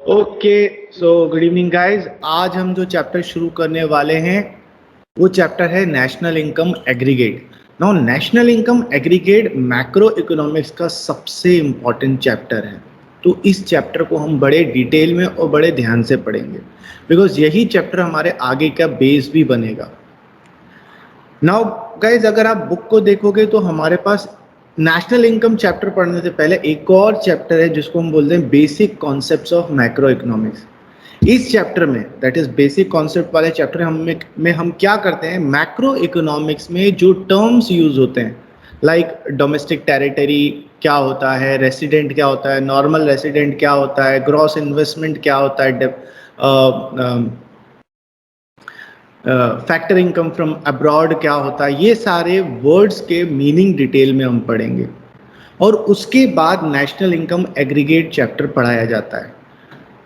Okay, so good evening guys. आज हम जो चैप्टर शुरू करने वाले हैं वो चैप्टर है national income aggregate. Now national income aggregate macro economics का सबसे इम्पॉर्टेंट चैप्टर है। तो इस चैप्टर को हम बड़े डिटेल में और बड़े ध्यान से पढ़ेंगे बिकॉज यही चैप्टर हमारे आगे का बेस भी बनेगा। नाउ गाइज, अगर आप बुक को देखोगे तो हमारे पास नेशनल इनकम चैप्टर पढ़ने से पहले एक और चैप्टर है जिसको हम बोलते हैं basic concepts of macro economics. इस चैप्टर में, दैट इज बेसिक कॉन्सेप्ट वाले चैप्टर में हम क्या करते हैं, मैक्रो इकोनॉमिक्स में जो टर्म्स यूज होते हैं लाइक डोमेस्टिक टेरिटरी क्या होता है, रेसिडेंट क्या होता है, नॉर्मल रेसिडेंट क्या होता है, ग्रॉस इन्वेस्टमेंट क्या होता है, फैक्टर इनकम फ्रॉम अब्रॉड क्या होता है, ये सारे वर्ड्स के मीनिंग डिटेल में हम पढ़ेंगे। और उसके बाद नेशनल इनकम एग्रीगेट चैप्टर पढ़ाया जाता है।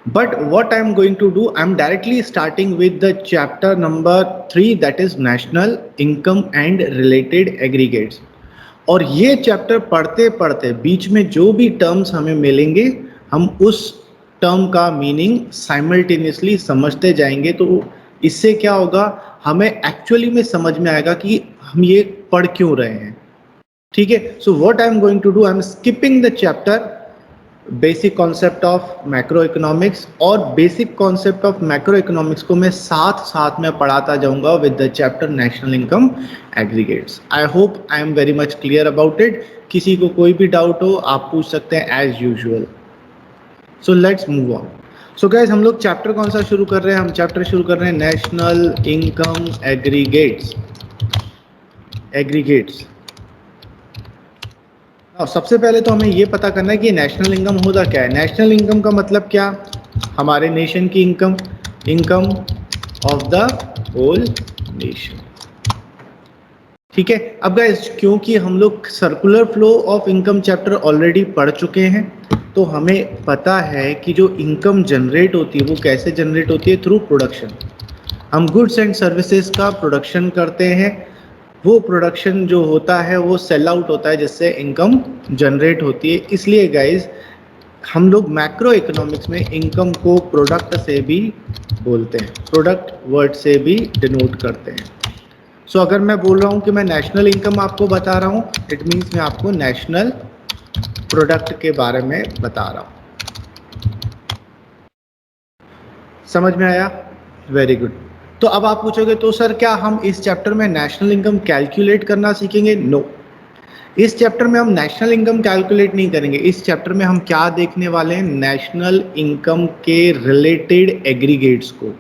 But what I am going to do, I am directly starting with the chapter number 3, that is national income and related aggregates। और ये चैप्टर पढ़ते पढ़ते बीच में जो भी टर्म्स हमें मिलेंगे हम उस टर्म का मीनिंग साइमल्टेनियसली समझते जाएंगे। तो इससे क्या होगा, हमें एक्चुअली में समझ में आएगा कि हम ये पढ़ क्यों रहे हैं। ठीक है, so what I am going to do, I am skipping the chapter basic concept of macro economics, और basic concept of macro economics को मैं साथ साथ में पढ़ाता जाऊंगा with the chapter national income aggregates. I hope I am very much clear about it. किसी को कोई भी डाउट हो आप पूछ सकते हैं as usual. So let's move on. So guys, हम लोग चैप्टर कौन सा शुरू कर रहे हैं, हम चैप्टर शुरू कर रहे हैं नेशनल इनकम एग्रीगेट्स। अब सबसे पहले तो हमें ये पता करना है कि नेशनल इनकम होता क्या है। नेशनल इनकम का मतलब क्या, हमारे नेशन की income, income of the whole nation. ठीक है, अब गाइस क्योंकि हम लोग circular flow of income chapter already पढ़ चुके हैं तो हमें पता है कि जो इनकम जनरेट होती है वो कैसे जनरेट होती है, थ्रू प्रोडक्शन। हम गुड्स एंड सर्विसेज का प्रोडक्शन करते हैं, वो प्रोडक्शन जो होता है वो सेल आउट होता है जिससे इनकम जनरेट होती है। इसलिए गाइज हम लोग मैक्रो इकोनॉमिक्स में इनकम को प्रोडक्ट से भी बोलते हैं, प्रोडक्ट वर्ड से भी डिनोट करते हैं। सो अगर मैं बोल रहा हूँ कि मैं नेशनल इनकम आपको बता रहा हूँ, इट मीन्स मैं आपको नेशनल प्रोडक्ट के बारे में बता रहा हूँ। समझ में आया? Very good. तो अब आप पूछोगे तो सर क्या हम इस चैप्टर में नेशनल इनकम कैलकुलेट करना सीखेंगे? नो, इस चैप्टर में हम नेशनल इनकम कैलकुलेट नहीं करेंगे। इस चैप्टर में हम क्या देखने वाले हैं, नेशनल इनकम के रिलेटेड एग्रीगेट्स को।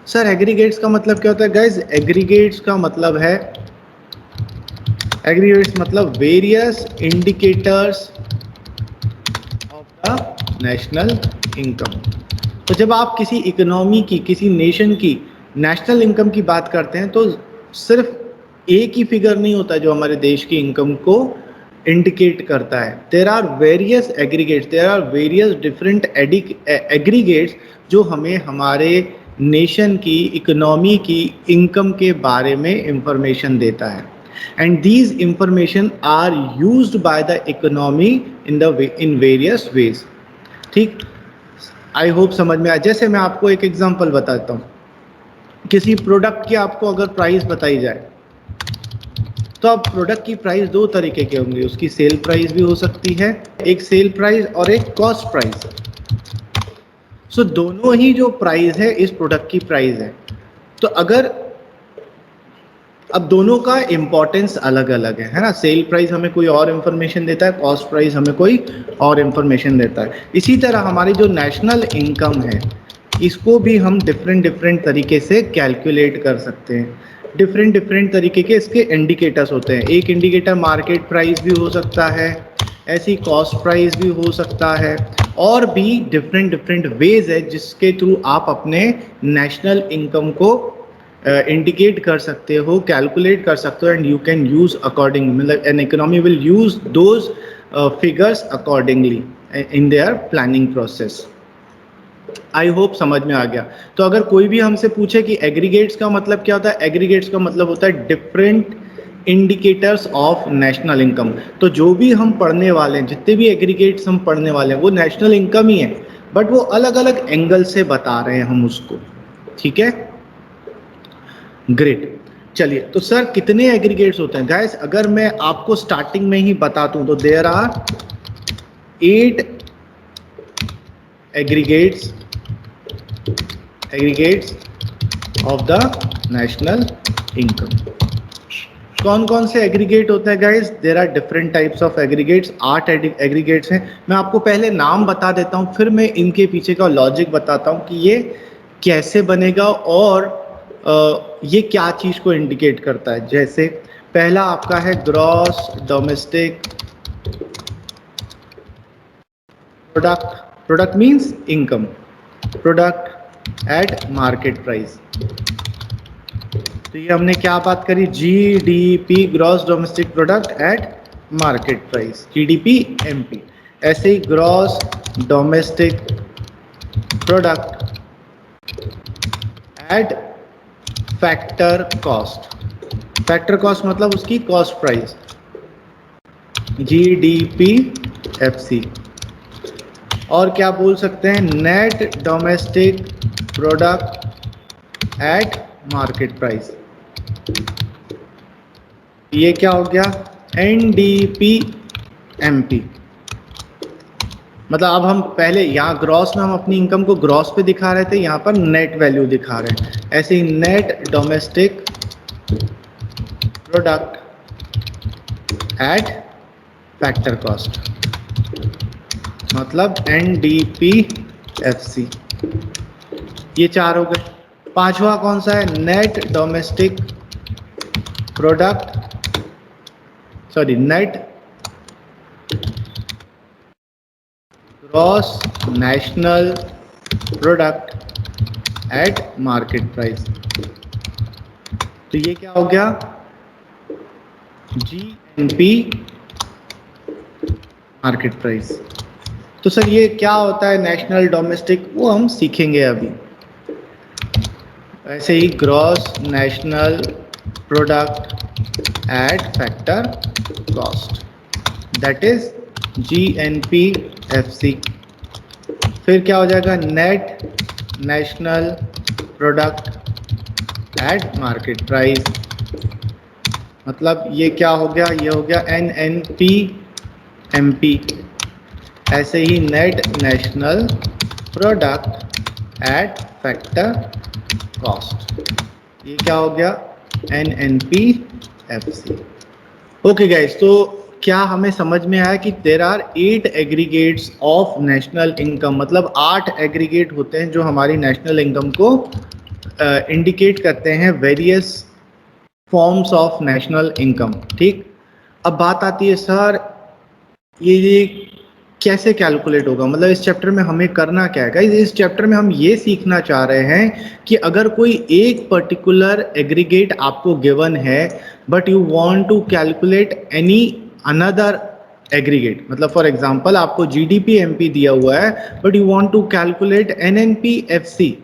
सर एग्रीगेट्स का मतलब क्या होता है? गाइज एग्रीगेट्स का मतलब है, एग्रीगेट्स मतलब various indicators of the national income. तो जब आप किसी इकोनॉमी की, किसी नेशन की नेशनल इनकम की बात करते हैं तो सिर्फ एक ही फिगर नहीं होता जो हमारे देश की इनकम को इंडिकेट करता है। There are various aggregates, there are various different aggregates जो हमें हमारे नेशन की इकोनॉमी की इनकम के बारे में इंफॉर्मेशन देता है। And these information are used by the economy in various ways. ठीक, आई होप समझ में आया। जैसे मैं आपको एक एग्जांपल बताता हूँ, किसी प्रोडक्ट की आपको अगर प्राइस बताई जाए तो अब प्रोडक्ट की प्राइस दो तरीके के होंगे, उसकी सेल प्राइस भी हो सकती है, एक सेल प्राइस और एक कॉस्ट प्राइस। सो दोनों ही जो प्राइस है इस प्रोडक्ट की प्राइस है। तो अगर अब दोनों का इंपॉर्टेंस अलग अलग है ना, सेल प्राइस हमें कोई और इंफॉर्मेशन देता है, कॉस्ट प्राइस हमें कोई और इंफॉर्मेशन देता है। इसी तरह हमारी जो नेशनल इनकम है इसको भी हम डिफरेंट तरीके से कैलकुलेट कर सकते हैं। डिफरेंट तरीके के इसके इंडिकेटर्स होते हैं। एक इंडिकेटर मार्केट प्राइस भी हो सकता है, ऐसी कॉस्ट प्राइस भी हो सकता है, और भी डिफरेंट वेज है जिसके थ्रू आप अपने नेशनल इनकम को इंडिकेट कर सकते हो, कैलकुलेट कर सकते हो, and you can use according, मतलब an economy will use those figures accordingly in their planning process. I hope समझ में आ गया। तो अगर कोई भी हमसे पूछे कि एग्रीगेट्स का मतलब क्या होता है, एग्रीगेट्स का मतलब होता है different indicators of national income. तो जो भी हम पढ़ने वाले हैं, जितने भी एग्रीगेट्स हम पढ़ने वाले हैं वो नेशनल इनकम ही है, बट वो अलग अलग एंगल से बता रहे हैं हम उसको, ठीक है। ग्रेट। चलिए, तो सर कितने एग्रीगेट्स होते हैं गाइस? अगर मैं आपको स्टार्टिंग में ही बता दूं तो there are 8 aggregates of the national income. कौन कौन से एग्रीगेट होते हैं guys? There are different types of aggregates, 8 aggregates हैं। मैं आपको पहले नाम बता देता हूं, फिर मैं इनके पीछे का लॉजिक बताता हूं कि ये कैसे बनेगा और ये क्या चीज को इंडिकेट करता है। जैसे पहला आपका है gross domestic product. Product means income, product at market price. तो ये हमने क्या बात करी? GDP, gross domestic product at market price, GDP MP. ऐसे ही gross domestic product at factor cost. Factor cost मतलब उसकी कॉस्ट प्राइस, जीडीपी एफसी। और क्या बोल सकते हैं? Net domestic product at market price. ये क्या हो गया? NDP MP. मतलब अब हम पहले यहाँ ग्रॉस में हम अपनी इनकम को ग्रॉस पे दिखा रहे थे, यहाँ पर नेट वैल्यू दिखा रहे हैं। ऐसे ही net domestic product at factor cost, मतलब एनडीपीएफसी। ये 4 हो गए। पांचवा कौन सा है? Net domestic product, sorry, net gross national product at market price. तो ये क्या हो गया? GNP market price. तो सर ये क्या होता है नेशनल डोमेस्टिक? वो हम सीखेंगे अभी। ऐसे ही gross national product at factor cost, that is GNPFC. फिर क्या हो जाएगा? Net national product at market price, मतलब ये क्या हो गया? ये हो गया एनएनपीएमपी। ऐसे ही net national product at factor cost, ये क्या हो गया? एनएनपीएफसी। ओके गाइस, तो क्या हमें समझ में आया कि there are 8 aggregates of national income, मतलब 8 एग्रीगेट होते हैं जो हमारी नेशनल इनकम को इंडिकेट करते हैं, various forms of national income. ठीक, अब बात आती है सर ये कैसे कैलकुलेट होगा, मतलब इस चैप्टर में हमें करना क्या है गाइस? इस चैप्टर में हम ये सीखना चाह रहे हैं कि अगर कोई एक पर्टिकुलर एग्रीगेट आपको गिवन है but you want to calculate any another aggregate, मतलब फॉर एग्जांपल आपको जीडीपी एमपी दिया हुआ है but you want to calculate NNPFC,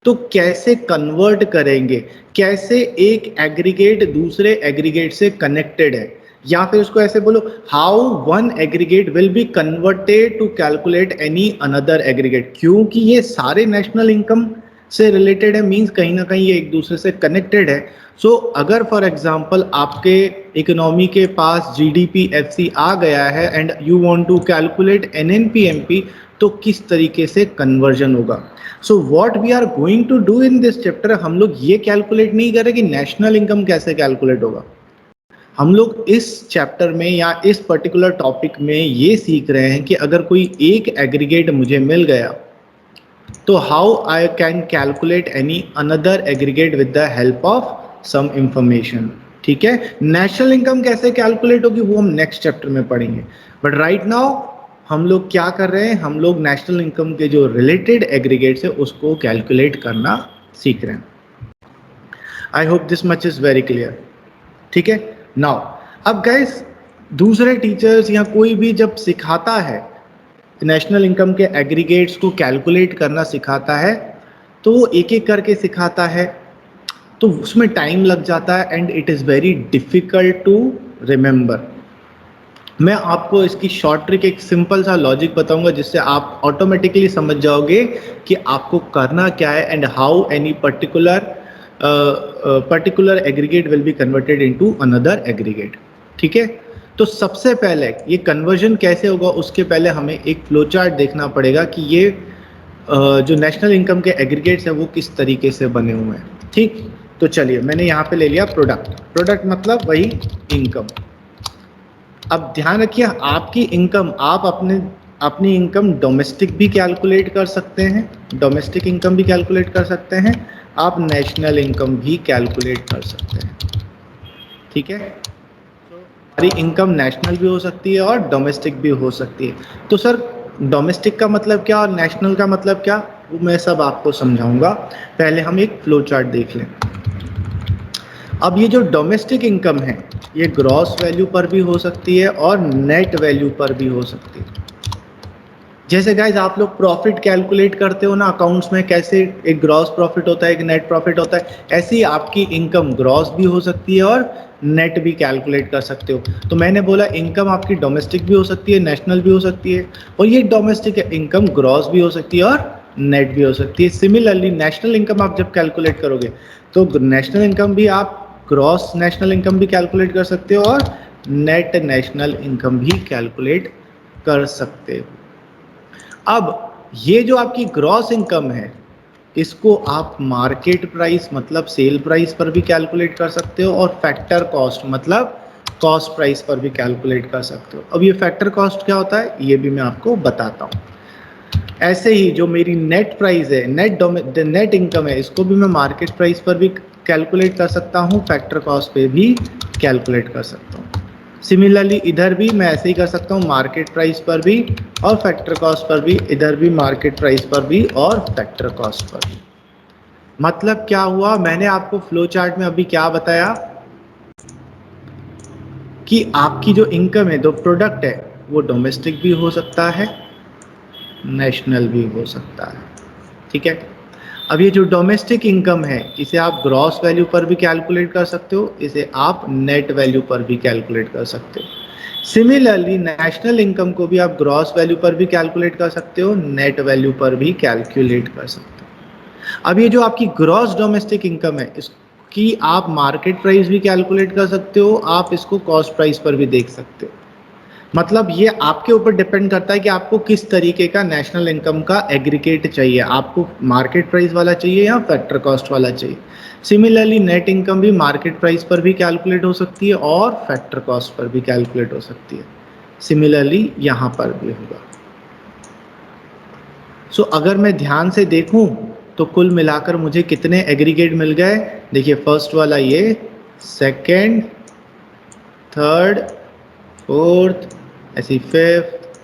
तो कैसे कन्वर्ट करेंगे? कैसे एक एग्रीगेट दूसरे एग्रीगेट से कनेक्टेड है, या फिर उसको ऐसे बोलो, how one aggregate will be converted to calculate any another aggregate. क्योंकि ये सारे नेशनल इनकम से रिलेटेड है, मींस कहीं ना कहीं ये एक दूसरे से कनेक्टेड है। सो अगर फॉर एग्जांपल आपके इकोनॉमी के पास जीडीपीएफसी आ गया है and you want to calculate NNPMP, तो किस तरीके से कन्वर्जन होगा? So what we are going to do in this chapter, हम लोग ये कैलकुलेट नहीं करें कि नेशनल इनकम कैसे कैलकुलेट होगा। हम लोग इस चैप्टर में या इस पर्टिकुलर टॉपिक में ये सीख रहे हैं कि अगर कोई एक एग्रीगेट मुझे मिल गया तो how I can calculate any another aggregate with the help of some information. ठीक है, नेशनल इनकम कैसे कैलकुलेट होगी वो हम नेक्स्ट चैप्टर में पढ़ेंगे, बट राइट नाउ हम लोग क्या कर रहे हैं? हम लोग नेशनल इनकम के जो रिलेटेड एग्रीगेट्स है उसको कैलकुलेट करना सीख रहे हैं। I hope this much is very clear. ठीक है, नाउ अब गाइस दूसरे टीचर्स या कोई भी जब सिखाता है नेशनल इनकम के एग्रीगेट्स को कैलकुलेट करना सिखाता है तो वो एक एक करके सिखाता है, तो उसमें टाइम लग जाता है and it is very difficult to remember. मैं आपको इसकी शॉर्ट ट्रिक, एक सिंपल सा लॉजिक बताऊंगा जिससे आप ऑटोमेटिकली समझ जाओगे कि आपको करना क्या है and how any particular aggregate will be converted into another aggregate. ठीक है, तो सबसे पहले ये कन्वर्जन कैसे होगा उसके पहले हमें एक फ्लो चार्ट देखना पड़ेगा कि ये जो नेशनल इनकम के एग्रीगेट्स हैं वो किस तरीके से बने हुए हैं। ठीक, तो चलिए मैंने यहाँ पे ले लिया प्रोडक्ट। प्रोडक्ट मतलब वही इनकम। अब ध्यान रखिए, आपकी इनकम, आप अपनी इनकम डोमेस्टिक भी कैलकुलेट कर सकते हैं, डोमेस्टिक इनकम भी कैलकुलेट कर सकते हैं, आप नेशनल इनकम भी कैलकुलेट कर सकते हैं। ठीक है, हमारी इनकम नेशनल भी हो सकती है और डोमेस्टिक भी हो सकती है। तो सर डोमेस्टिक का मतलब क्या और नेशनल का मतलब क्या, वो मैं सब आपको समझाऊंगा। पहले हम एक फ्लो चार्ट देख लें। अब ये जो डोमेस्टिक इनकम है ये ग्रॉस वैल्यू पर भी हो सकती है और नेट वैल्यू पर भी हो सकती है। जैसे गाइज आप लोग प्रॉफिट कैलकुलेट करते हो ना अकाउंट्स में, कैसे एक ग्रॉस प्रॉफिट होता है, एक नेट प्रॉफिट होता है, ऐसे ही आपकी इनकम ग्रॉस भी हो सकती है और नेट भी कैलकुलेट कर सकते हो। तो मैंने बोला इनकम आपकी डोमेस्टिक भी हो सकती है, नेशनल भी हो सकती है, और ये डोमेस्टिक इनकम ग्रॉस भी हो सकती है और नेट भी हो सकती है। सिमिलरली नेशनल इनकम आप जब कैलकुलेट करोगे तो नेशनल इनकम भी आप ग्रॉस नेशनल इनकम भी कैलकुलेट कर सकते हो और नेट नेशनल इनकम भी कैलकुलेट कर सकते हो। अब ये जो आपकी ग्रॉस इनकम है इसको आप मार्केट प्राइस मतलब सेल प्राइस पर भी कैलकुलेट कर सकते हो और फैक्टर कॉस्ट मतलब कॉस्ट प्राइस पर भी कैलकुलेट कर सकते हो। अब ये फैक्टर कॉस्ट क्या होता है ये भी मैं आपको बताता हूँ। ऐसे ही जो मेरी नेट प्राइस है, नेट इनकम है, इसको भी मैं मार्केट प्राइस पर भी कैलकुलेट कर सकता हूँ, फैक्टर कॉस्ट पे भी कैलकुलेट कर सकता हूँ। सिमिलरली इधर भी मैं ऐसे ही कर सकता हूँ, मार्केट प्राइस पर भी और फैक्टर कॉस्ट पर भी, इधर भी मार्केट प्राइस पर भी और फैक्टर कॉस्ट पर भी। मतलब क्या हुआ, मैंने आपको फ्लो चार्ट में अभी क्या बताया कि आपकी जो इनकम है, जो प्रोडक्ट है, वो डोमेस्टिक भी हो सकता है, नेशनल भी हो सकता है। ठीक है, अब ये जो डोमेस्टिक इनकम है इसे आप ग्रॉस वैल्यू पर भी कैलकुलेट कर सकते हो, इसे आप नेट वैल्यू पर भी कैलकुलेट कर सकते हो। सिमिलरली नेशनल इनकम को भी आप ग्रॉस वैल्यू पर भी कैलकुलेट कर सकते हो, नेट वैल्यू पर भी कैलकुलेट कर सकते हो। अब ये जो आपकी ग्रॉस डोमेस्टिक इनकम है इसकी आप मार्केट प्राइस भी कैलकुलेट कर सकते हो, आप इसको कॉस्ट प्राइस पर भी देख सकते हो। मतलब ये आपके ऊपर डिपेंड करता है कि आपको किस तरीके का नेशनल इनकम का एग्रीगेट चाहिए, आपको मार्केट प्राइस वाला चाहिए या फैक्टर कॉस्ट वाला चाहिए। सिमिलरली नेट इनकम भी मार्केट प्राइस पर भी कैलकुलेट हो सकती है और फैक्टर कॉस्ट पर भी कैलकुलेट हो सकती है। सिमिलरली यहाँ पर भी होगा। सो अगर मैं ध्यान से देखूं तो कुल मिलाकर मुझे कितने एग्रीगेट मिल गए। देखिए फर्स्ट वाला ये, सेकेंड, थर्ड, फोर्थ, ऐसी fifth,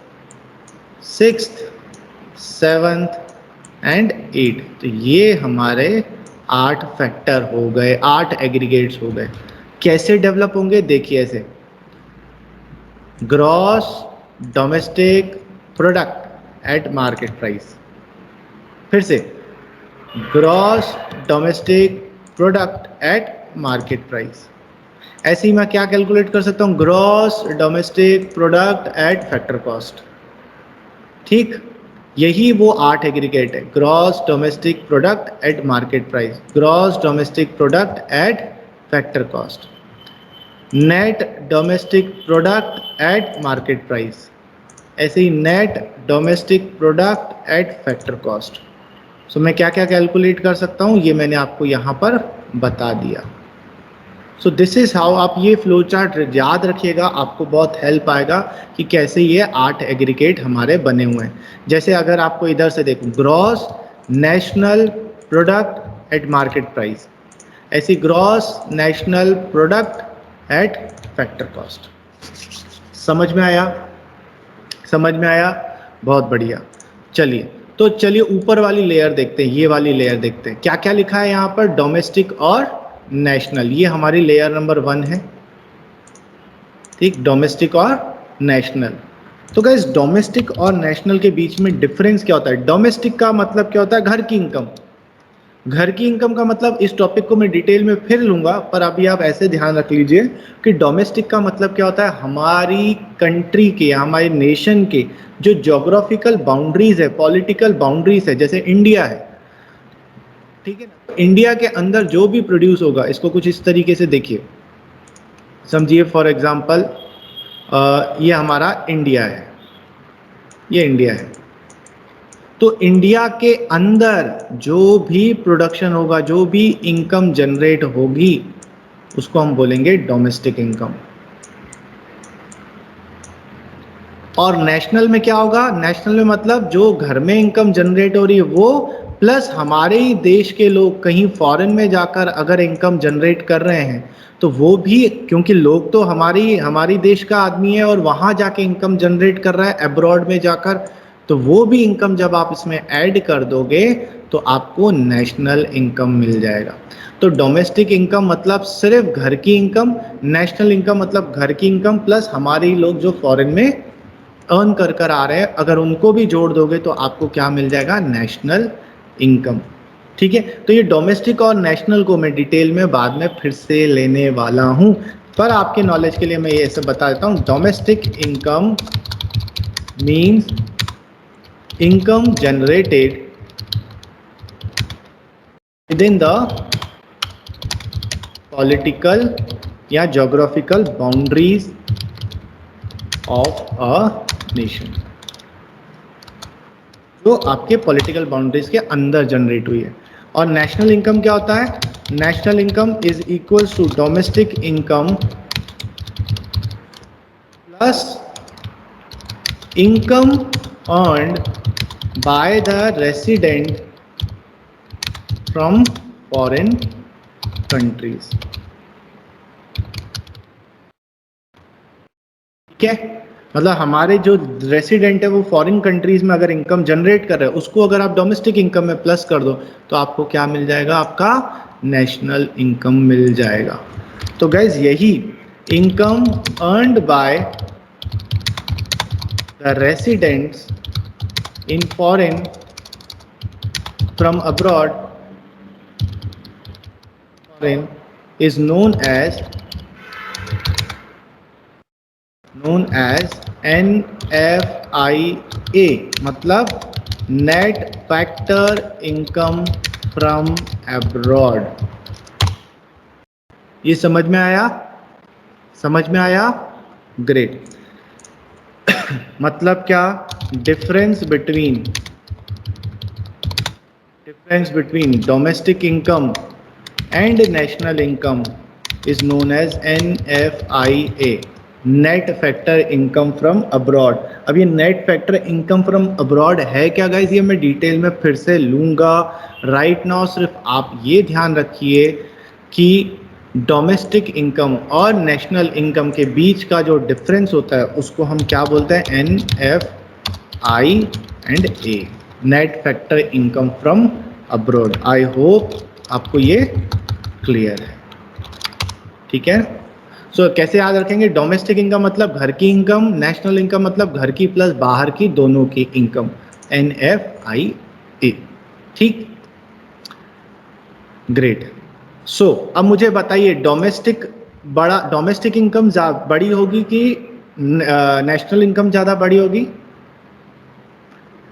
sixth, seventh and eight. तो ये हमारे 8 फैक्टर हो गए, 8 एग्रीगेट्स हो गए। कैसे डेवलप होंगे देखिए, ऐसे gross domestic product at market price, फिर से gross domestic product at market price. ऐसे ही मैं क्या कैलकुलेट कर सकता हूँ, gross domestic product at factor cost. ठीक, यही वो 8 एग्रीगेट है, gross domestic product at market price, gross domestic product at factor cost, net domestic product at market price, ऐसे ही net domestic product at factor cost. So मैं क्या क्या calculate कर सकता हूँ ये मैंने आपको यहाँ पर बता दिया। सो दिस इज हाउ, आप ये फ्लो चार्ट याद रखिएगा, आपको बहुत हेल्प आएगा कि कैसे ये 8 एग्रीगेट हमारे बने हुए हैं। जैसे अगर आपको इधर से देखूं, gross national product at market price, ऐसी gross national product at factor cost. समझ में आया? समझ में आया? बहुत बढ़िया। चलिए तो चलिए ऊपर वाली लेयर देखते हैं, ये वाली लेयर देखते हैं क्या क्या लिखा है यहाँ पर, डोमेस्टिक और नेशनल। ये हमारी लेयर नंबर 1 है। ठीक, डोमेस्टिक और नेशनल। तो गाइस डोमेस्टिक और नेशनल के बीच में डिफरेंस क्या होता है? डोमेस्टिक का मतलब क्या होता है? घर की इनकम। घर की इनकम का मतलब, इस टॉपिक को मैं डिटेल में फिर लूंगा, पर अभी आप ऐसे ध्यान रख लीजिए कि डोमेस्टिक का मतलब क्या होता है, हमारी कंट्री के, हमारे नेशन के जो ज्योग्राफिकल बाउंड्रीज है, पॉलिटिकल बाउंड्रीज है, जैसे इंडिया है, ठीक है ना, इंडिया के अंदर जो भी प्रोड्यूस होगा, इसको कुछ इस तरीके से देखिए, समझिए फॉर एग्जांपल ये हमारा इंडिया है, ये इंडिया है, तो इंडिया के अंदर जो भी प्रोडक्शन होगा, जो भी इनकम जनरेट होगी, उसको हम बोलेंगे डोमेस्टिक इनकम। और नेशनल में क्या होगा, नेशनल में मतलब जो घर में इनकम जनरेट हो रही है वो, प्लस हमारे ही देश के लोग कहीं फॉरेन में जाकर अगर इनकम जनरेट कर रहे हैं तो वो भी, क्योंकि लोग तो हमारी देश का आदमी है और वहाँ जाके इनकम जनरेट कर रहा है अब्रॉड में जाकर, तो वो भी इनकम जब आप इसमें ऐड कर दोगे तो आपको नेशनल इनकम मिल जाएगा। तो डोमेस्टिक इनकम मतलब सिर्फ घर की इनकम, नेशनल इनकम मतलब घर की इनकम प्लस हमारे ही लोग जो फॉरेन में अर्न कर कर आ रहे हैं, अगर उनको भी जोड़ दोगे तो आपको क्या मिल जाएगा, नेशनल इनकम। ठीक है, तो ये डोमेस्टिक और नेशनल को मैं डिटेल में बाद में फिर से लेने वाला हूं, पर आपके नॉलेज के लिए मैं ये सब बता देता हूं। Domestic income means income generated within the political या geographical boundaries of a nation, जो आपके पॉलिटिकल बाउंड्रीज के अंदर जनरेट हुई है। और नेशनल इनकम क्या होता है, national income is equals to domestic income plus income earned by the resident from foreign countries. ठीक है, मतलब हमारे जो रेसिडेंट है वो फॉरेन कंट्रीज में अगर इनकम जनरेट कर रहे हैं, उसको अगर आप डोमेस्टिक इनकम में प्लस कर दो तो आपको क्या मिल जाएगा, आपका नेशनल इनकम मिल जाएगा। तो गाइज यही income earned by the residents in foreign from abroad foreign is known as NFIA, मतलब net factor income from abroad. ये समझ में आया, समझ में आया, ग्रेट। मतलब क्या, difference between domestic income and national income is known as NFIA, net factor income from abroad. अब ये net factor income from abroad है क्या गाइज, ये मैं डिटेल में फिर से लूंगा। राइट नाउ सिर्फ आप ये ध्यान रखिए कि डोमेस्टिक इनकम और नेशनल इनकम के बीच का जो डिफरेंस होता है उसको हम क्या बोलते हैं, NFI and A, net factor income from abroad. I hope आपको ये क्लियर है। ठीक है, सो कैसे याद रखेंगे, डोमेस्टिक इनकम मतलब घर की इनकम, नेशनल इनकम मतलब घर की प्लस बाहर की दोनों की इनकम, NFIA। ठीक, ग्रेट। सो अब मुझे बताइए, डोमेस्टिक इनकम बड़ी होगी कि नेशनल इनकम ज़्यादा बड़ी होगी?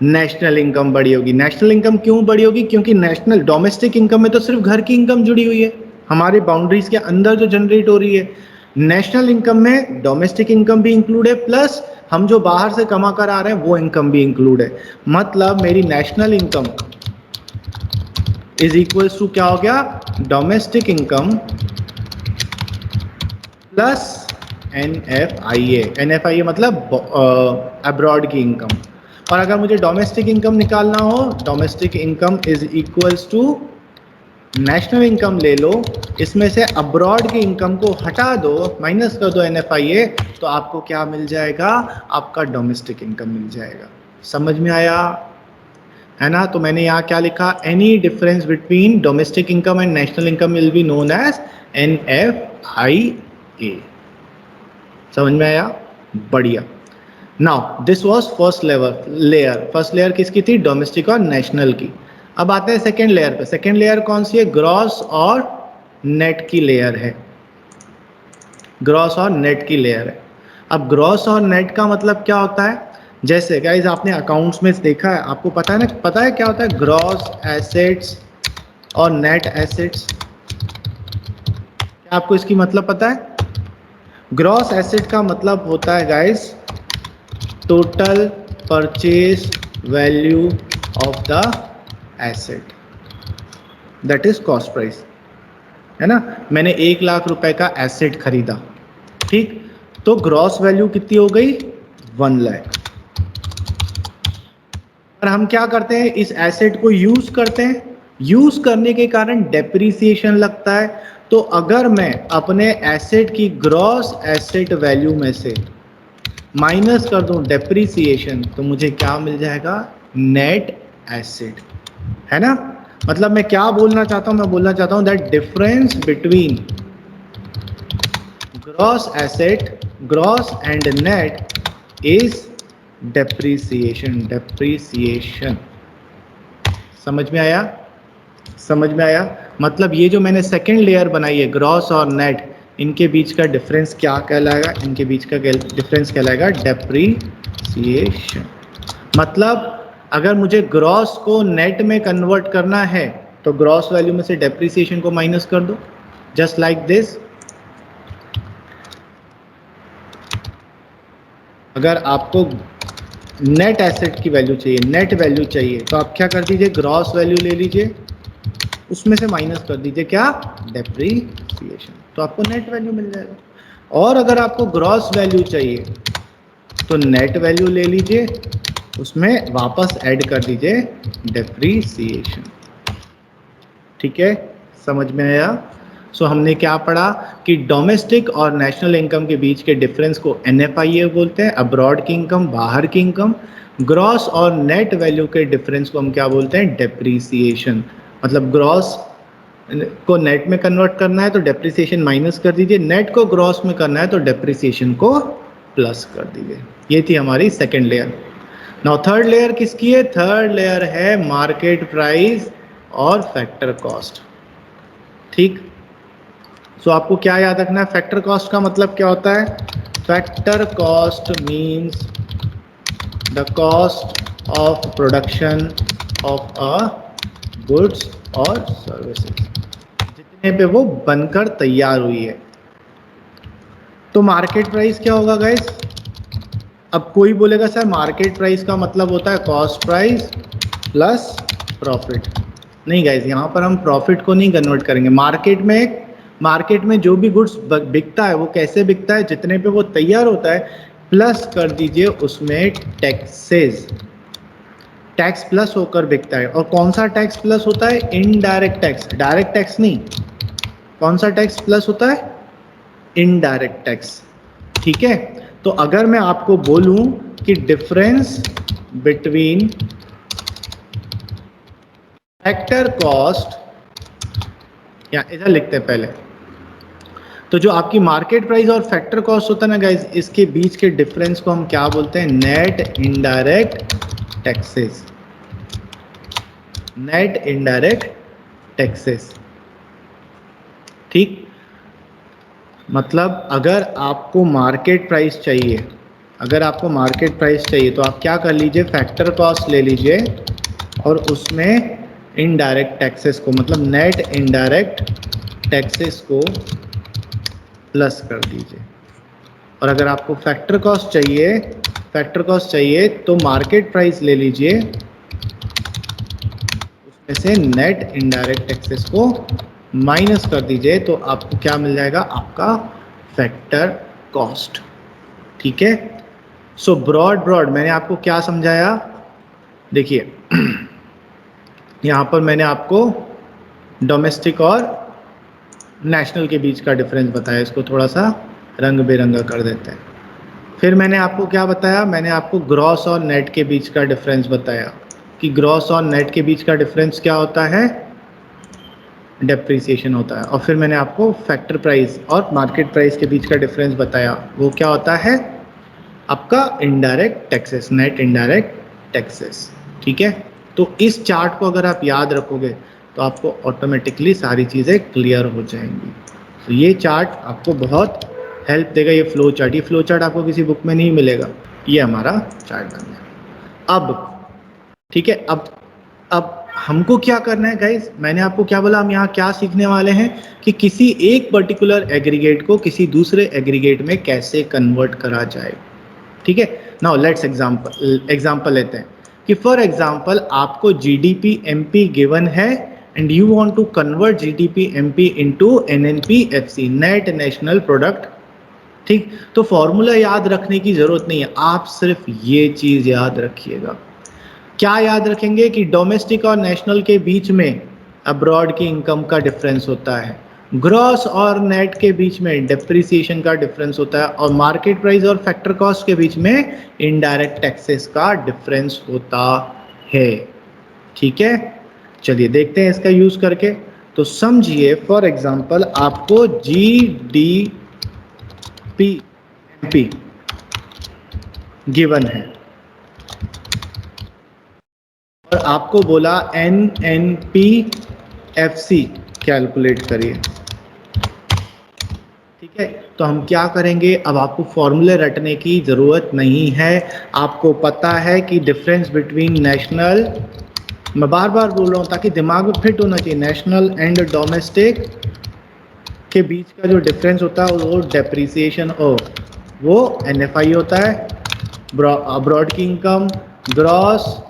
नेशनल इनकम बड़ी होगी। नेशनल इनकम क्यों बड़ी होगी? क्योंकि डोमेस्टिक इनकम में तो सिर्फ घर की इनकम जुड़ी हुई है, हमारे बाउंड्रीज के अंदर जो जनरेट हो रही है। नेशनल इनकम में डोमेस्टिक इनकम भी इंक्लूड है, प्लस हम जो बाहर से कमा कर आ रहे हैं वो इनकम भी इंक्लूड है। मतलब मेरी national income is equals to क्या हो गया, डोमेस्टिक इनकम प्लस NFIA मतलब अब्रॉड की इनकम। और अगर मुझे डोमेस्टिक इनकम निकालना हो, domestic income is equals to national income ले लो, इसमें से अब्रॉड की इनकम को हटा दो, माइनस कर दो NFIA, तो आपको क्या मिल जाएगा, आपका डोमेस्टिक इनकम मिल जाएगा। समझ में आया है ना? तो मैंने यहाँ क्या लिखा, any difference between domestic income and national income will be known as NFIA। समझ में आया? बढ़िया। Now this was first layer. First layer किसकी थी? डोमेस्टिक और नेशनल की। अब आते हैं सेकेंड लेयर पे। सेकेंड लेयर कौन सी है? ग्रॉस और नेट की लेयर है। ग्रॉस और नेट की लेयर है। अब ग्रॉस और नेट का मतलब क्या होता है? जैसे गाइज आपने अकाउंट्स में देखा है, आपको पता है ना, पता है क्या होता है ग्रॉस एसेट्स और नेट एसेट्स? क्या आपको इसकी मतलब पता है? ग्रॉस एसेट का मतलब होता है guys total purchase value of the asset, that is cost price, है ना। मैंने 1 लाख रुपए का एसेट खरीदा, ठीक, तो ग्रॉस वैल्यू कितनी हो गई? 1 लाख। और हम क्या करते हैं? इस एसेट को यूज करते हैं, यूज करने के कारण डेप्रिसिएशन लगता है। तो अगर मैं अपने एसेट की ग्रॉस एसेट वैल्यू में से माइनस कर दूं डेप्रिसिएशन, तो मुझे क्या मिल जाएगा? नेट एसेट, है ना। मतलब मैं क्या बोलना चाहता हूं? मैं बोलना चाहता हूं that difference between gross asset, gross and net is depreciation. Depreciation समझ में आया? समझ में आया? मतलब ये जो मैंने सेकेंड लेयर बनाई है ग्रॉस और नेट, इनके बीच का डिफरेंस क्या कहलाएगा? इनके बीच का डिफरेंस कहलाएगा डेप्रिसिएशन। मतलब अगर मुझे ग्रॉस को नेट में कन्वर्ट करना है तो ग्रॉस वैल्यू में से डेप्रिसिएशन को माइनस कर दो, जस्ट लाइक दिस। अगर आपको नेट एसेट की वैल्यू चाहिए, नेट वैल्यू चाहिए, तो आप क्या कर दीजिए? ग्रॉस वैल्यू ले लीजिए, उसमें से माइनस कर दीजिए क्या? डेप्रिसिएशन, तो आपको नेट वैल्यू मिल जाएगा। और अगर आपको ग्रॉस वैल्यू चाहिए तो नेट वैल्यू ले लीजिए, उसमें वापस ऐड कर दीजिए डेप्रिसिएशन। ठीक है, समझ में आया? सो हमने क्या पढ़ा कि डोमेस्टिक और नेशनल इनकम के बीच के डिफरेंस को NFIA बोलते हैं, अब्रॉड की इनकम, बाहर की इनकम। ग्रॉस और नेट वैल्यू के डिफरेंस को हम क्या बोलते हैं? डेप्रिसिएशन। मतलब ग्रॉस को नेट में कन्वर्ट करना है तो डेप्रिसिएशन माइनस कर दीजिए, नेट को ग्रॉस में करना है तो डेप्रिसिएशन को प्लस कर दीजिए। ये थी हमारी second layer. Now third layer किसकी है? थर्ड लेयर है मार्केट प्राइस और फैक्टर कॉस्ट। ठीक, सो आपको क्या याद रखना है? फैक्टर कॉस्ट का मतलब क्या होता है? Factor cost means the cost of production of a goods और सर्विसेज, जितने पे वो बनकर तैयार हुई है। तो मार्केट प्राइस क्या होगा गाइस? अब कोई बोलेगा सर मार्केट प्राइस का मतलब होता है कॉस्ट प्राइस प्लस प्रॉफिट। नहीं गाइस, यहाँ पर हम प्रॉफिट को नहीं कन्वर्ट करेंगे। मार्केट में जो भी गुड्स बिकता है वो कैसे बिकता है? जितने पे वो तैयार होता है प्लस कर दीजिए उसमें टैक्सेस, टैक्स प्लस होकर बिकता है। और कौन सा टैक्स प्लस होता है? इनडायरेक्ट टैक्स, डायरेक्ट टैक्स नहीं। कौन सा टैक्स प्लस होता है? Indirect tax. ठीक है, तो अगर मैं आपको बोलूं कि डिफरेंस बिटवीन फैक्टर कॉस्ट, या इधर लिखते हैं पहले, तो जो आपकी मार्केट प्राइस और फैक्टर कॉस्ट होता है ना गाइज, इसके बीच के डिफरेंस को हम क्या बोलते हैं? Net indirect taxes. Net indirect taxes. ठीक, मतलब अगर आपको मार्केट प्राइस चाहिए, अगर आपको मार्केट प्राइस चाहिए तो आप क्या कर लीजिए? फैक्टर कॉस्ट ले लीजिए और उसमें इनडायरेक्ट टैक्सेस को, मतलब नेट इनडायरेक्ट टैक्सेस को प्लस कर दीजिए। और अगर आपको फैक्टर कॉस्ट चाहिए तो मार्केट प्राइस ले लीजिए, उसमें से नेट इनडायरेक्ट टैक्सेस को माइनस कर दीजिए, तो आपको क्या मिल जाएगा? आपका फैक्टर कॉस्ट। ठीक है, सो ब्रॉड मैंने आपको क्या समझाया? देखिए यहाँ पर मैंने आपको डोमेस्टिक और नेशनल के बीच का डिफरेंस बताया, इसको थोड़ा सा रंग बेरंगा कर देते हैं। फिर मैंने आपको क्या बताया? मैंने आपको ग्रॉस और नेट के बीच का डिफरेंस बताया कि ग्रॉस और नेट के बीच का डिफरेंस क्या होता है? डेप्रिसिएशन होता है। और फिर मैंने आपको फैक्टर प्राइस और मार्केट प्राइस के बीच का डिफरेंस बताया, वो क्या होता है? आपका indirect taxes, net indirect taxes. ठीक है, तो इस चार्ट को अगर आप याद रखोगे तो आपको ऑटोमेटिकली सारी चीज़ें क्लियर हो जाएंगी। तो ये चार्ट आपको बहुत हेल्प देगा। ये फ्लो चार्ट आपको किसी बुक में नहीं मिलेगा। ये हमारा चार्ट बन गया। अब ठीक है, अब हमको क्या करना है गाइस, मैंने आपको क्या बोला, हम यहाँ क्या सीखने वाले हैं कि किसी एक पर्टिकुलर एग्रीगेट को किसी दूसरे एग्रीगेट में कैसे कन्वर्ट करा जाए। ठीक है, नाउ लेट्स एग्जांपल लेते हैं कि फॉर एग्जांपल आपको जीडीपी एमपी गिवन है and you want to convert GDP MP into NNPFC, net national product. ठीक, तो फॉर्मूला याद रखने की जरूरत नहीं है, आप सिर्फ ये चीज याद रखिएगा। क्या याद रखेंगे कि डोमेस्टिक और नेशनल के बीच में अब्रॉड की इनकम का डिफरेंस होता है, ग्रॉस और नेट के बीच में डेप्रिसिएशन का डिफरेंस होता है, और मार्केट प्राइस और फैक्टर कॉस्ट के बीच में इनडायरेक्ट टैक्सेस का डिफरेंस होता है। ठीक है, चलिए देखते हैं इसका यूज करके। तो समझिए फॉर एग्जांपल आपको जीडीपी एमपी गिवन है और आपको बोला एनएनपीएफसी कैलकुलेट करिए। ठीक है, तो हम क्या करेंगे, अब आपको फॉर्मूले रटने की जरूरत नहीं है, आपको पता है कि डिफरेंस बिटवीन नेशनल, मैं बार बार बोल रहा हूं ताकि दिमाग में फिट होना चाहिए, नेशनल एंड डोमेस्टिक के बीच का जो डिफरेंस होता है वो डेप्रिसिएशन वो एनएफआई होता है। अब्रॉड की इनकम, ग्रॉस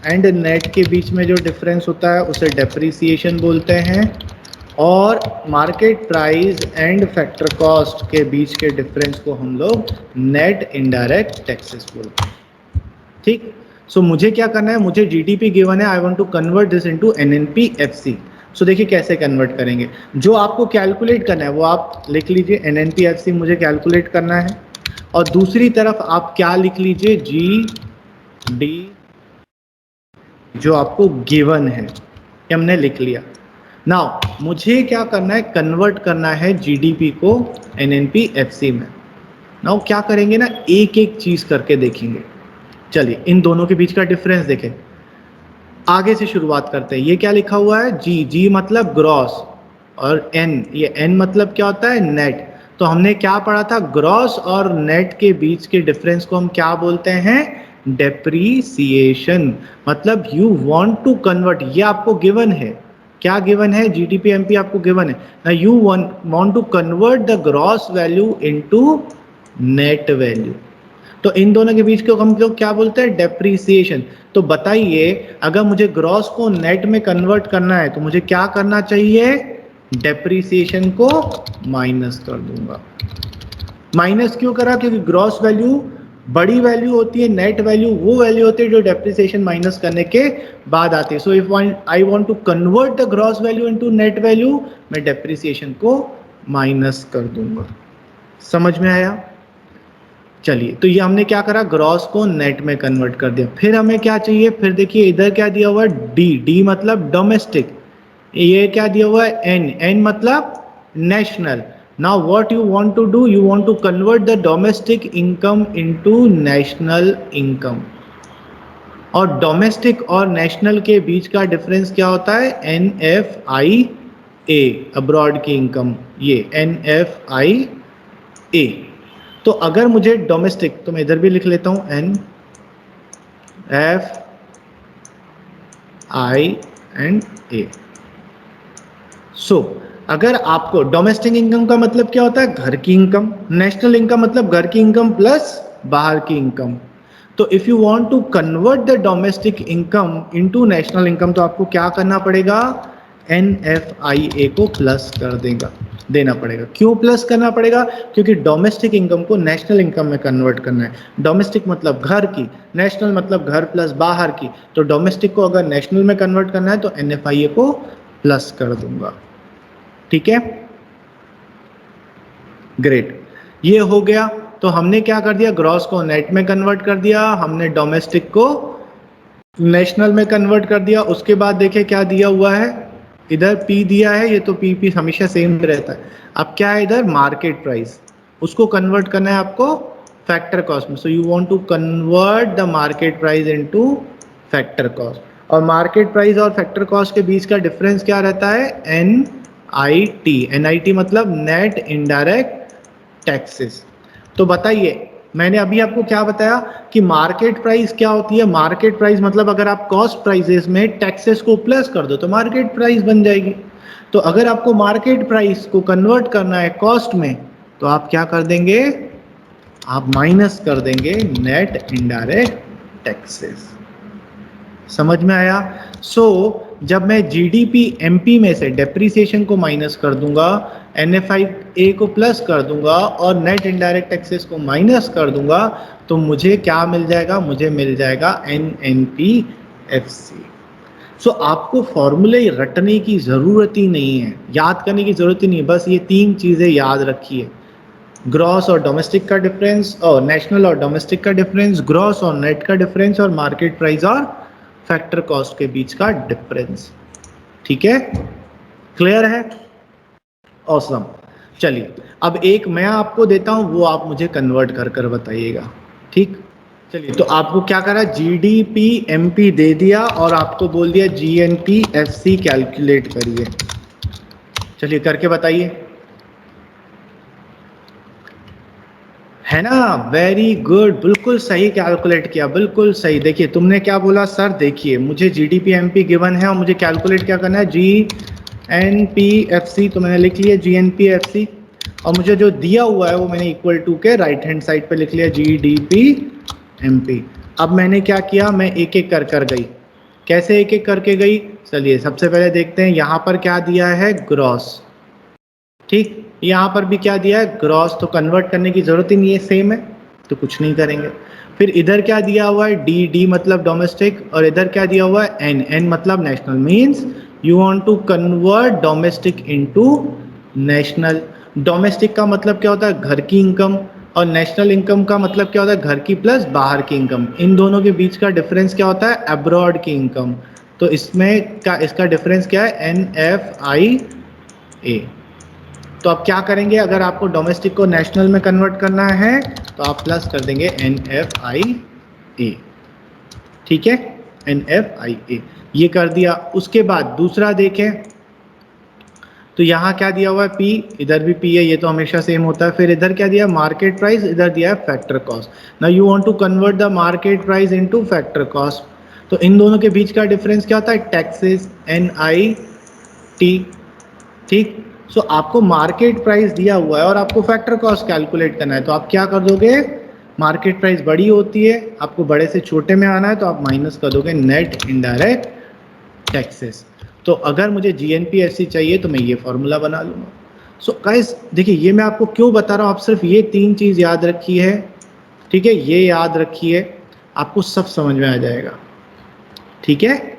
एंड नेट के बीच में जो डिफरेंस होता है उसे डेप्रिसिएशन बोलते हैं, और market price and factor cost के बीच के डिफरेंस को हम लोग नेट इनडायरेक्ट टैक्सेस बोलते हैं। ठीक, सो मुझे क्या करना है, मुझे जीडीपी गिवन है, I want to convert this into NNPFC. So देखिए कैसे कन्वर्ट करेंगे, जो आपको कैलकुलेट करना है वो आप लिख लीजिए, एनएनपीएफसी मुझे कैलकुलेट करना है, और दूसरी तरफ आप क्या लिख लीजिए, जी डी जो आपको गिवन है, ये हमने लिख लिया। नाउ मुझे क्या करना है, कन्वर्ट करना है जीडीपी को एनएनपीएफसी में। नाउ क्या करेंगे ना, एक एक चीज करके देखेंगे। चलिए इन दोनों के बीच का डिफरेंस देखें, आगे से शुरुआत करते हैं। ये क्या लिखा हुआ है, जी, जी मतलब ग्रॉस, और एन, ये एन मतलब क्या होता है, नेट। तो हमने क्या पढ़ा था, ग्रॉस और नेट के बीच के डिफरेंस को हम क्या बोलते हैं, डेप्रीसिएशन। मतलब यू वांट टू कन्वर्ट, ये आपको गिवन है, क्या गिवन है, जीडीपी एमपी आपको गिवन है ना, you want to convert the gross value into net value. तो इन दोनों के बीच को हम लोग क्या बोलते हैं, डेप्रीसिएशन। तो बताइए अगर मुझे ग्रॉस को नेट में कन्वर्ट करना है तो मुझे क्या करना चाहिए, डेप्रीसिएशन को माइनस कर दूंगा। माइनस क्यों करा, क्योंकि ग्रॉस वैल्यू बड़ी वैल्यू होती है, नेट वैल्यू वो वैल्यू होती है जो डेप्रिसिएशन माइनस करने के बाद आती है। So if I want to convert the gross value into net value, मैं डेप्रिसिएशन को माइनस कर दूंगा। समझ में आया? चलिए, तो ये हमने क्या करा, ग्रॉस को नेट में कन्वर्ट कर दिया। फिर हमें क्या चाहिए, फिर देखिए इधर क्या दिया हुआ है, डी, डी मतलब डोमेस्टिक, ये क्या दिया हुआ है, एन, एन मतलब national. Now what you want to do, you want to convert the domestic income into national income, और डोमेस्टिक और नेशनल के बीच का डिफरेंस क्या होता है, NFIA, अब्रॉड की इनकम, ये NFIA। तो अगर मुझे डोमेस्टिक, तो मैं इधर भी लिख लेता हूं NFIA। सो अगर आपको डोमेस्टिक इनकम का मतलब क्या होता है, घर की इनकम, नेशनल इनकम मतलब घर की इनकम प्लस बाहर की इनकम। तो if you want to convert the domestic income into national income, तो आपको क्या करना पड़ेगा, NFIA को प्लस कर देना पड़ेगा। क्यों प्लस करना पड़ेगा, क्योंकि डोमेस्टिक इनकम को नेशनल इनकम में कन्वर्ट करना है। डोमेस्टिक मतलब घर की, नेशनल मतलब घर प्लस बाहर की। तो डोमेस्टिक को अगर नेशनल में कन्वर्ट करना है तो NFIA को प्लस कर दूंगा। ठीक है, ग्रेट, ये हो गया। तो हमने क्या कर दिया, ग्रॉस को नेट में कन्वर्ट कर दिया, हमने डोमेस्टिक को नेशनल में कन्वर्ट कर दिया। उसके बाद देखें क्या दिया हुआ है, इधर पी दिया है, ये तो पी हमेशा सेम रहता है। अब क्या है इधर, मार्केट प्राइस, उसको कन्वर्ट करना है आपको फैक्टर कॉस्ट में। So you want to convert the market price into factor cost. और मार्केट प्राइस और फैक्टर कॉस्ट के बीच का डिफरेंस क्या रहता है? NIT। NIT मतलब नेट इनडायरेक्ट टैक्सेस। तो बताइए, मैंने अभी आपको क्या बताया कि मार्केट प्राइस क्या होती है? मार्केट प्राइस मतलब अगर आप कॉस्ट प्राइसेस में टैक्सेस को प्लस कर दो तो मार्केट प्राइस बन जाएगी। तो अगर आपको मार्केट प्राइस को कन्वर्ट करना है कॉस्ट में, तो आप क्या कर देंगे? आप माइनस कर देंगे नेट इनडायरेक्ट टैक्सेस। समझ में आया? जब मैं जीडीपी एमपी में से डेप्रीसिएशन को माइनस कर दूंगा, NFI को प्लस कर दूंगा और नेट इनडायरेक्ट टैक्सेस को माइनस कर दूंगा, तो मुझे क्या मिल जाएगा? मुझे मिल जाएगा NNPFC। आपको फॉर्मूले रटने की जरूरत ही नहीं है, याद करने की जरूरत ही नहीं है, बस ये 3 चीजें याद रखिए। ग्रॉस और डोमेस्टिक का डिफरेंस, और नेशनल और डोमेस्टिक का डिफरेंस, ग्रॉस और नेट का डिफरेंस, और मार्केट प्राइस और फैक्टर कॉस्ट के बीच का डिफरेंस। ठीक है? क्लियर है? ऑसम। चलिए, अब एक मैं आपको देता हूं, वो आप मुझे कन्वर्ट कर कर बताइएगा। ठीक? चलिए, तो आपको क्या करा? जीडीपी एमपी दे दिया और आपको बोल दिया जीएनपीएफसी कैलकुलेट करिए। चलिए करके बताइए। है ना? वेरी गुड, बिल्कुल सही कैलकुलेट किया, बिल्कुल सही। देखिए तुमने क्या बोला? सर देखिए, मुझे जीडीपी एमपी गिवन है और मुझे कैलकुलेट क्या करना है? GNPFC। तो मैंने लिख लिया GNPFC, और मुझे जो दिया हुआ है वो मैंने इक्वल टू के राइट हैंड साइड पे लिख लिया GDP MP। अब मैंने क्या किया? मैं एक एक कर गई। कैसे एक एक करके गई? चलिए सबसे पहले देखते हैं, यहाँ पर क्या दिया है? ग्रॉस। ठीक, यहाँ पर भी क्या दिया है? ग्रॉस। तो कन्वर्ट करने की जरूरत ही नहीं है, सेम है, तो कुछ नहीं करेंगे। फिर इधर क्या दिया हुआ है? डी मतलब डोमेस्टिक, और इधर क्या दिया हुआ है? एन मतलब national. Means you want to convert domestic into national. Domestic का मतलब क्या होता है? घर की इनकम, और नेशनल इनकम का मतलब क्या होता है? घर की प्लस बाहर की इनकम। इन दोनों के बीच का डिफरेंस क्या होता है? अब्रॉड की इनकम। तो इसका डिफरेंस क्या है? NFIA। तो आप क्या करेंगे? अगर आपको डोमेस्टिक को नेशनल में कन्वर्ट करना है तो आप प्लस कर देंगे NFIA। ठीक है? NFIA ये कर दिया। उसके बाद दूसरा देखें, तो यहाँ क्या दिया हुआ है? P, इधर भी P है, ये तो हमेशा सेम होता है। फिर इधर क्या दिया? मार्केट प्राइस, इधर दिया है factor cost. Now you want to convert the market price into factor cost. तो इन दोनों के बीच का डिफरेंस क्या होता है? Taxes, NIT। ठीक, आपको मार्केट प्राइस दिया हुआ है और आपको फैक्टर कॉस्ट कैलकुलेट करना है, तो आप क्या कर दोगे? मार्केट प्राइस बड़ी होती है, आपको बड़े से छोटे में आना है, तो आप माइनस कर दोगे नेट इनडायरेक्ट टैक्सेस। तो अगर मुझे GNPFC चाहिए तो मैं ये फॉर्मूला बना लूँगा। गाइस देखिए, ये मैं आपको क्यों बता रहा हूँ, आप सिर्फ ये 3 चीज़ याद रखिए। ठीक है, ये याद रखिए, आपको सब समझ में आ जाएगा। ठीक है,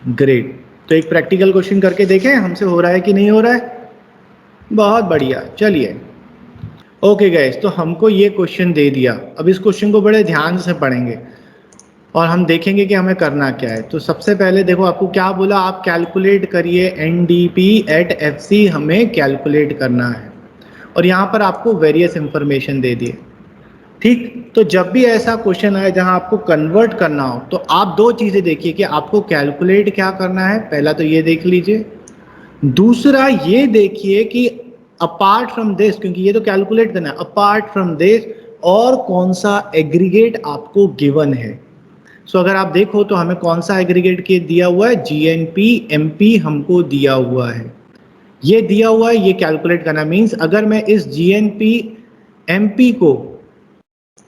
ग्रेट। तो एक प्रैक्टिकल क्वेश्चन करके देखें हमसे हो रहा है कि नहीं हो रहा है। बहुत बढ़िया, चलिए। ओके गाइस, तो हमको ये क्वेश्चन दे दिया। अब इस क्वेश्चन को बड़े ध्यान से पढ़ेंगे और हम देखेंगे कि हमें करना क्या है। तो सबसे पहले देखो, आपको क्या बोला? आप कैलकुलेट करिए NDP@FC, हमें कैलकुलेट करना है, और यहाँ पर आपको वेरियस इंफॉर्मेशन दे दिए। ठीक, तो जब भी ऐसा क्वेश्चन आए जहां आपको कन्वर्ट करना हो, तो आप 2 चीजें देखिए कि आपको कैलकुलेट क्या करना है। पहला तो ये देख लीजिए, दूसरा ये देखिए कि अपार्ट फ्रॉम दिस, क्योंकि ये तो कैलकुलेट करना है, अपार्ट फ्रॉम दिस और कौन सा एग्रीगेट आपको गिवन है। अगर आप देखो तो हमें कौन सा एग्रीगेट के दिया हुआ है? GNP-MP हमको दिया हुआ है, ये दिया हुआ है, ये कैलकुलेट करना। मीन्स अगर मैं इस GNP-MP को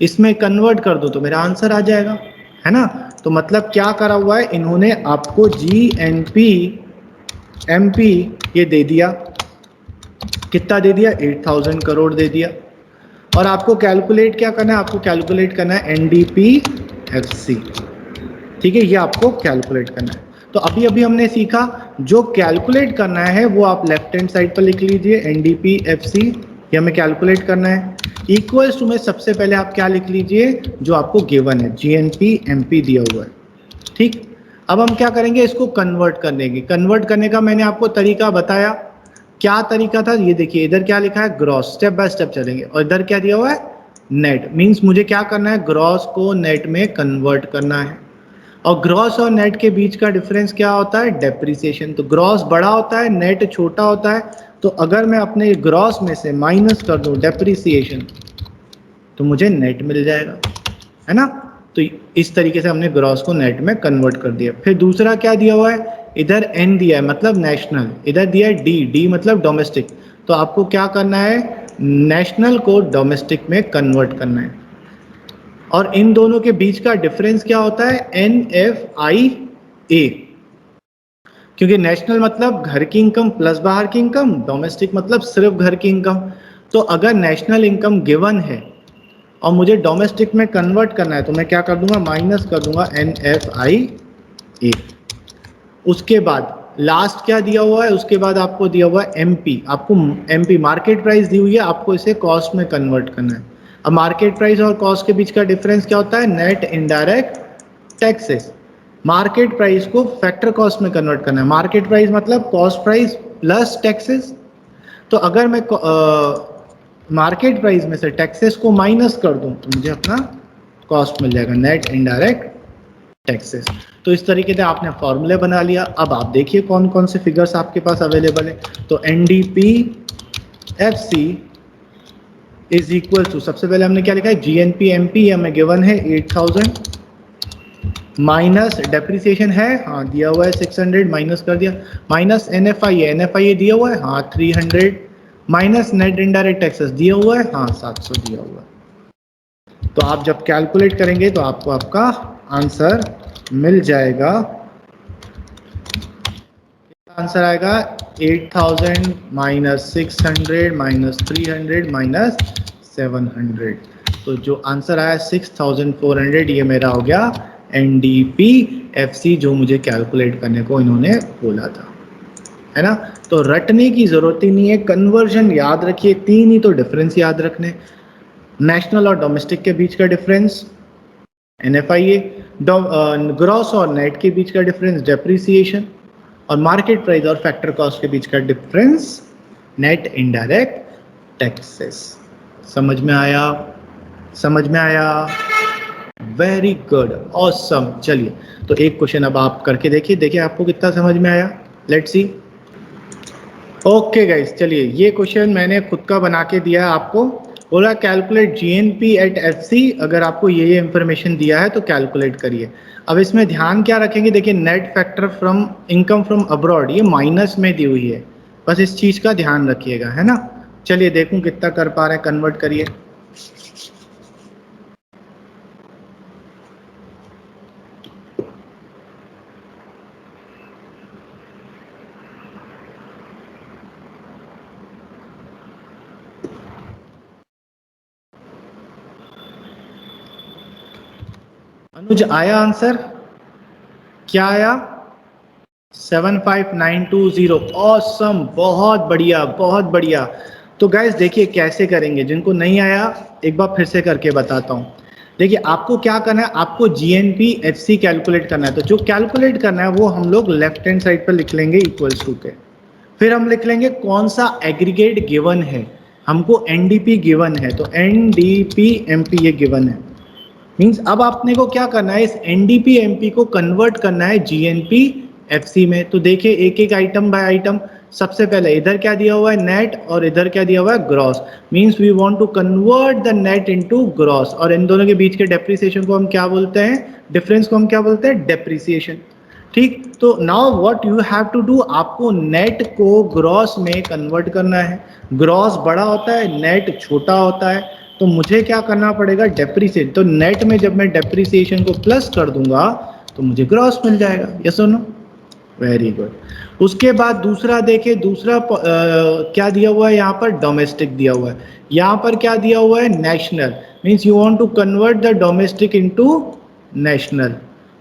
इसमें कन्वर्ट कर दूं तो मेरा आंसर आ जाएगा, है ना? तो मतलब क्या करा हुआ है इन्होंने? आपको GNP-MP ये दे दिया। कितना दे दिया? 8000 करोड़ दे दिया। और आपको कैलकुलेट क्या करना है? आपको कैलकुलेट करना है NDP-FC। ठीक है, ये आपको कैलकुलेट करना है। तो अभी अभी हमने सीखा, जो कैलकुलेट करना है वो आप लेफ्ट हैंड साइड पर लिख लीजिए, NDP-FC, ये हमें कैलकुलेट करना है। इक्वल्स टू में सबसे पहले आप क्या लिख लीजिए? जो आपको गिवन है, GNP-MP दिया हुआ है। ठीक, अब हम क्या करेंगे? इसको कन्वर्ट करने की, कन्वर्ट करने का मैंने आपको तरीका बताया। क्या तरीका था? ये देखिए, इधर क्या लिखा है? ग्रॉस। स्टेप बाय स्टेप चलेंगे। और इधर क्या दिया हुआ है? नेट। मीन्स मुझे क्या करना है? ग्रॉस को नेट में कन्वर्ट करना है। और ग्रॉस और नेट के बीच का डिफरेंस क्या होता है? डेप्रिसिएशन। तो ग्रॉस बड़ा होता है, नेट छोटा होता है। तो अगर मैं अपने ग्रॉस में से माइनस कर दूं डेप्रिसिएशन तो मुझे नेट मिल जाएगा, है ना। तो इस तरीके से हमने ग्रॉस को नेट में कन्वर्ट कर दिया। फिर दूसरा क्या दिया हुआ है? इधर एन दिया है मतलब नेशनल, इधर दिया है डी, डी मतलब डोमेस्टिक। तो आपको क्या करना है? नेशनल को डोमेस्टिक में कन्वर्ट करना है। और इन दोनों के बीच का डिफरेंस क्या होता है? NFIA। क्योंकि नेशनल मतलब घर की इनकम प्लस बाहर की इनकम, डोमेस्टिक मतलब सिर्फ घर की इनकम। तो अगर नेशनल इनकम गिवन है और मुझे डोमेस्टिक में कन्वर्ट करना है तो मैं क्या कर दूंगा? माइनस कर दूंगा NFIA। उसके बाद लास्ट क्या दिया हुआ है? उसके बाद आपको दिया हुआ है MP। आपको MP मार्केट प्राइस दी हुई है, आपको इसे कॉस्ट में कन्वर्ट करना है। अब मार्केट प्राइस और कॉस्ट के बीच का डिफरेंस क्या होता है? Net indirect taxes. Market price को फैक्टर कॉस्ट में कन्वर्ट करना है। मार्केट प्राइस मतलब कॉस्ट प्राइस प्लस टैक्सेस। तो अगर मैं मार्केट प्राइस में से टैक्सेस को माइनस कर दूं तो मुझे अपना कॉस्ट मिल जाएगा, नेट इनडायरेक्ट टैक्सेस। तो इस तरीके से आपने फॉर्मूले बना लिया। अब आप देखिए कौन कौन से फिगर्स आपके पास अवेलेबल है। तो NDP FC is equal to, सबसे पहले हमने क्या लिखा है? GNP MP हमें गिवन है 8000 माइनस डेप्रिसिएशन है, हाँ दिया हुआ है 600, माइनस कर दिया। माइनस NFIA दिया हुआ है, हाँ 300। माइनस नेट इनडायरेक्ट टैक्सेस दिया हुआ है, हाँ 700 दिया हुआ है। तो आप जब कैलकुलेट करेंगे तो आपको आपका आंसर मिल जाएगा। आंसर आएगा 8000 माइनस 600 माइनस 300 माइनस 700। तो जो आंसर आया 6400, ये मेरा हो गया NDP FC जो मुझे कैलकुलेट करने को इन्होंने बोला था, है ना। तो रटने की जरूरत ही नहीं है, कन्वर्जन याद रखिए। तीन ही तो डिफरेंस याद रखने, नेशनल और डोमेस्टिक के बीच का डिफरेंस NFIA, ग्रॉस और नेट के बीच का डिफरेंस डेप्रिसिएशन, और मार्केट प्राइस और फैक्टर कॉस्ट के बीच का डिफरेंस नेट इनडायरेक्ट टैक्सेस। समझ में आया? समझ में आया? Very good, awesome. चलिए तो एक क्वेश्चन अब आप करके देखिए, देखिए आपको कितना समझ में आया। Let's see. ओके गाइस, चलिए ये क्वेश्चन मैंने खुद का बना के दिया है आपको। बोला कैलकुलेट GNP एट FC। अगर आपको ये इंफॉर्मेशन दिया है तो कैलकुलेट करिए। अब इसमें ध्यान क्या रखेंगे? देखिए net factor from income from abroad ये माइनस में दी हुई है, बस इस चीज़ का ध्यान रखिएगा, है ना। चलिए देखूं कितना कर पा रहे हैं, कन्वर्ट करिए। अनुज आया आंसर? क्या आया? 75920। ऑसम, बहुत बढ़िया बहुत बढ़िया। तो गाइस देखिए कैसे करेंगे, जिनको नहीं आया एक बार फिर से करके बताता हूँ। देखिए आपको क्या करना है, आपको GNP FC कैलकुलेट करना है। तो जो कैलकुलेट करना है वो हम लोग लेफ्ट हैंड साइड पर लिख लेंगे इक्वल्स टू के। फिर हम लिख लेंगे कौन सा एग्रीगेट गिवन है। हमको NDP गिवन है तो NDP MP ये गिवन है। मीन्स अब आपने को क्या करना है, इस NDP MP को कन्वर्ट करना है GNP FC में। तो देखिए एक एक आइटम बाय आइटम। सबसे पहले इधर क्या दिया हुआ है? नेट, और इधर क्या दिया हुआ है? Gross. Means we want to convert the net into gross. और इन दोनों के बीच के डेप्रिसिएशन को हम क्या बोलते हैं? डिफरेंस को हम क्या बोलते हैं? डेप्रिसिएशन। ठीक, तो now what you have to do, आपको नेट को ग्रॉस में कन्वर्ट करना है। ग्रॉस बड़ा होता है, नेट छोटा होता है। तो मुझे क्या करना पड़ेगा? डेप्रिसिएट। तो नेट में जब मैं डेप्रिसिएशन को प्लस कर दूंगा तो मुझे ग्रॉस मिल जाएगा। यस और नो? Very good. उसके बाद दूसरा देखिए, दूसरा क्या दिया हुआ है यहाँ पर? डोमेस्टिक दिया हुआ है। यहाँ पर क्या दिया हुआ है? National. Means you want to convert the domestic into national.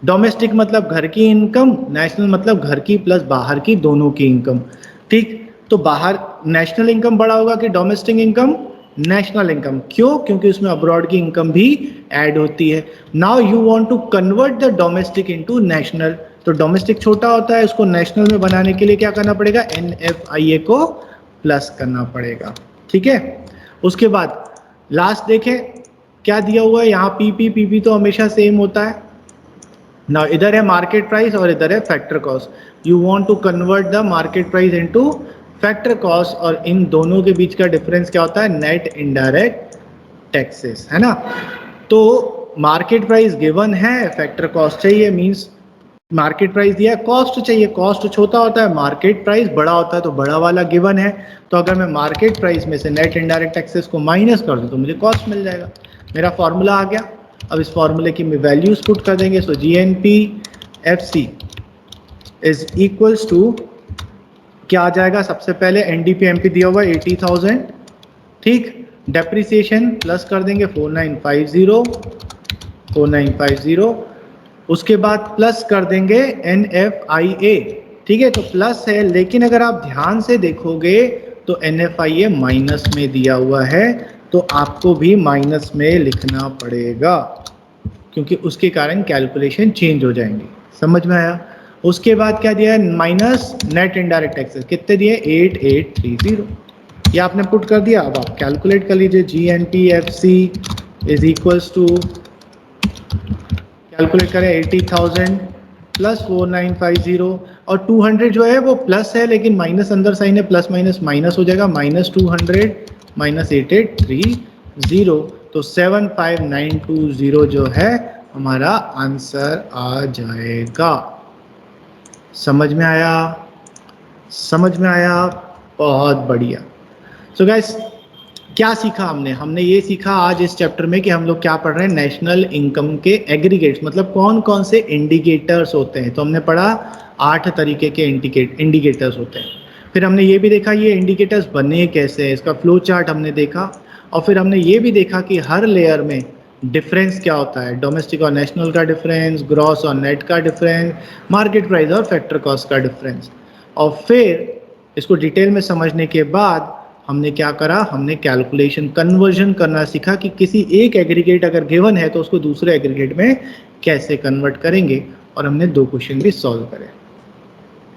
Domestic मतलब घर की इनकम, नेशनल मतलब घर की प्लस बाहर की दोनों की इनकम। ठीक, तो बाहर नेशनल इनकम बड़ा होगा कि डोमेस्टिक इनकम? National income. क्यों? क्योंकि उसमें अब्रॉड की इनकम भी ऐड होती है। Now you want to convert the domestic into national. तो डोमेस्टिक छोटा होता है, उसको नेशनल में बनाने के लिए क्या करना पड़ेगा? NFIA को प्लस करना पड़ेगा। ठीक है, उसके बाद लास्ट देखें क्या दिया हुआ है यहाँ? PP तो हमेशा सेम होता है। ना इधर है मार्केट प्राइस और इधर है factor cost. You want to convert the market price into factor cost, और इन दोनों के बीच का डिफरेंस क्या होता है? नेट इनडायरेक्ट टैक्सेस, है ना। तो मार्केट प्राइस गिवन है, फैक्टर कॉस्ट चाहिए, मींस मार्केट प्राइस दिया है, कॉस्ट चाहिए, कॉस्ट छोटा होता है, मार्केट प्राइस बड़ा होता है, तो बड़ा वाला गिवन है। तो अगर मैं मार्केट प्राइस में से नेट इनडायरेक्ट टैक्सेस को माइनस कर दूं तो मुझे कॉस्ट मिल जाएगा। मेरा फॉर्मूला आ गया। अब इस फॉर्मूले की वैल्यूज पुट कर देंगे। So GNP FC is equals to क्या आ जाएगा? सबसे पहले NDP MP दिया हुआ 80,000, ठीक। डेप्रिसिएशन प्लस कर देंगे 4950, उसके बाद प्लस कर देंगे NFIA, ठीक है। तो प्लस है, लेकिन अगर आप ध्यान से देखोगे तो NFIA माइनस में दिया हुआ है, तो आपको भी माइनस में लिखना पड़ेगा, क्योंकि उसके कारण कैलकुलेशन चेंज हो जाएंगे। समझ में आया? उसके बाद क्या दिया है? माइनस नेट इनडायरेक्ट टैक्सेस कितने दिए? 8830, ये आपने पुट कर दिया। अब आप कैलकुलेट कर लीजिए। GNP FC is equals to, calculate करें 80,000 प्लस 4950, और 200 जो है वो प्लस है, लेकिन माइनस अंदर साइन है, प्लस माइनस माइनस हो जाएगा, -200 माइनस 8830, तो 75920 जो है हमारा आंसर आ जाएगा। समझ में आया? समझ में आया? बहुत बढ़िया। सो गाइस, क्या सीखा हमने? हमने ये सीखा आज इस चैप्टर में कि हम लोग क्या पढ़ रहे हैं, नेशनल इनकम के एग्रीगेट्स, मतलब कौन कौन से इंडिकेटर्स होते हैं। तो हमने पढ़ा 8 तरीके के इंडिकेटर्स होते हैं। फिर हमने ये भी देखा ये इंडिकेटर्स बने कैसे, इसका फ्लो चार्ट हमने देखा। और फिर हमने ये भी देखा कि हर लेयर में डिफरेंस क्या होता है, डोमेस्टिक और नेशनल का डिफरेंस, ग्रॉस और नेट का डिफरेंस, मार्केट प्राइस और फैक्टर कॉस्ट का डिफरेंस। और फिर इसको डिटेल में समझने के बाद हमने क्या करा, हमने कैलकुलेशन कन्वर्जन करना सीखा कि किसी एक एग्रीगेट अगर गिवन है तो उसको दूसरे एग्रीगेट में कैसे कन्वर्ट करेंगे, और हमने 2 क्वेश्चन भी सॉल्व करे।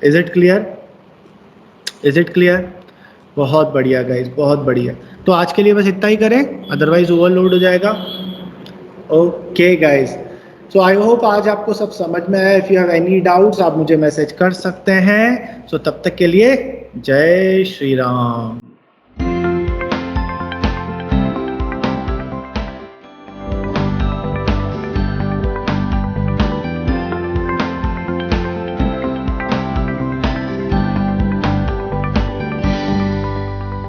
Is it clear? Is it clear? बहुत बढ़िया गाइज, बहुत बढ़िया। तो आज के लिए बस इतना ही करें, अदरवाइज ओवरलोड हो जाएगा। Okay guys, so I hope आज आपको सब समझ में आया। If you have any doubts आप मुझे मैसेज कर सकते हैं। सो तब तक के लिए जय श्री राम।